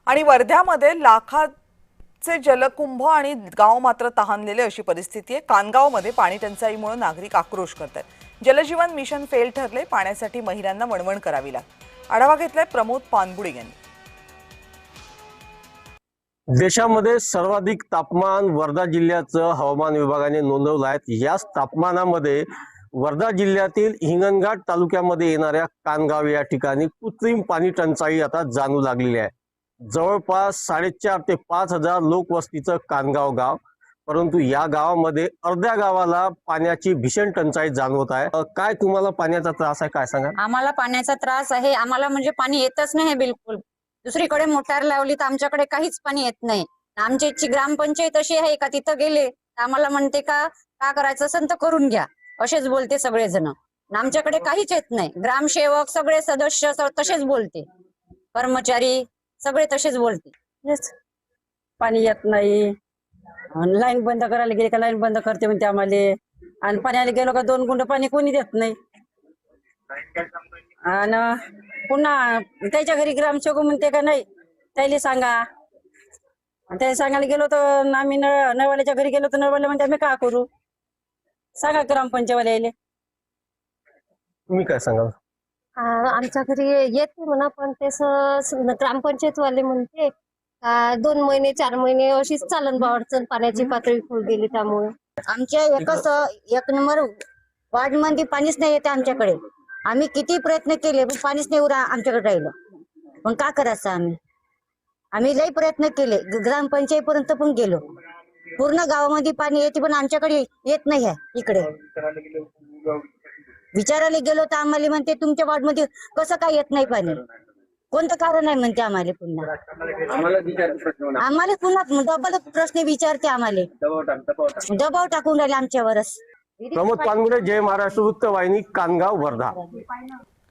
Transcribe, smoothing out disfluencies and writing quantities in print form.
आणि वर्ध्यामध्ये लाखाचे जलकुंभ आणि गाव मात्र तहानलेले अशी परिस्थिती आहे। कानगावमध्ये पाणी टंचाईमुळे नागरिक आक्रोश करतात। जलजीवन मिशन फेल ठरले, पाण्यासाठी महिलांना वणवण करावी लागते। आढावा घेतलाय प्रमोद पानबुडे यांनी। देशामध्ये सर्वाधिक तापमान वर्धा जिल्ह्याचं हवामान विभागाने नोंदवलं आहे। याच तापमानामध्ये वर्धा जिल्ह्यातील हिंगणघाट तालुक्यामध्ये येणाऱ्या कानगाव या ठिकाणी कृत्रिम पाणी टंचाई आता जाणू लागलेली आहे। जवळपास 4,500 ते 5,000 लोकवस्तीचं कानगाव गाव, परंतु या गावामध्ये अर्ध्या गावाला पाण्याची भीषण टंचाई जाणवत आहे। काय तुम्हाला पाण्याचा त्रास आहे, काय सांगा? आम्हाला पाण्याचा त्रास आहे। आम्हाला म्हणजे पाणी येतच नाही बिलकुल। दुसरीकडे मोटार लावली तर आमच्याकडे काहीच पाणी येत नाही। आमची ग्रामपंचायत अशी आहे का तिथं गेले तर आम्हाला म्हणते का करायचं असेल तर करून घ्या, असेच बोलते सगळेजण। आमच्याकडे काहीच येत नाही। ग्रामसेवक सगळे सदस्य तसेच बोलते, कर्मचारी सगळे तसेच बोलते। पाणी येत नाही, लाईन बंद करायला गेली का लाईन बंद करते म्हणते आम्हाला, आणि पाण्याला गेलो का 2 गुंड पाणी कोणी देत नाही। आणि पुन्हा त्याच्या घरी ग्रामसेवक म्हणते का नाही त्याला सांगा, त्याला सांगायला गेलो तर आम्ही नळवाल्याच्या घरी गेलो तर नळवाले म्हणते आम्ही का करू, सांगा ग्रामपंचायतवाल्याला। तुम्ही काय सांगाल? आमच्या घरी येते म्हणा, पण तसं ग्रामपंचायत वाले म्हणते 2 महिने 4 महिने अशीच चालन बा अडचण, पाण्याची पातळी खोल गेली त्यामुळे। आमच्या एक नंबर वार्ड मध्ये पाणीच नाही येते आमच्याकडे। आम्ही किती प्रयत्न केले पण पाणीच नाही आमच्याकडे राहिलं, पण का करायचं आम्ही लई प्रयत्न केले, ग्रामपंचायत पर्यंत पण गेलो। पूर्ण गावामध्ये पाणी येते पण आमच्याकडे येत नाही आहे। इकडे विचारायला गेलो तर आम्हाला म्हणते तुमच्या वार्ड मध्ये कसं काय येत नाही पाणी, कोणतं कारण आहे म्हणते आम्हाला। पुन्हा आम्हाला पुन्हा डबल प्रश्न विचारते, आम्हाला दबाव टाकून राहिले आमच्यावरच। प्रमोद पानबुडे, जय महाराष्ट्र वृत्तवाहिनी, कानगाव, वर्धा।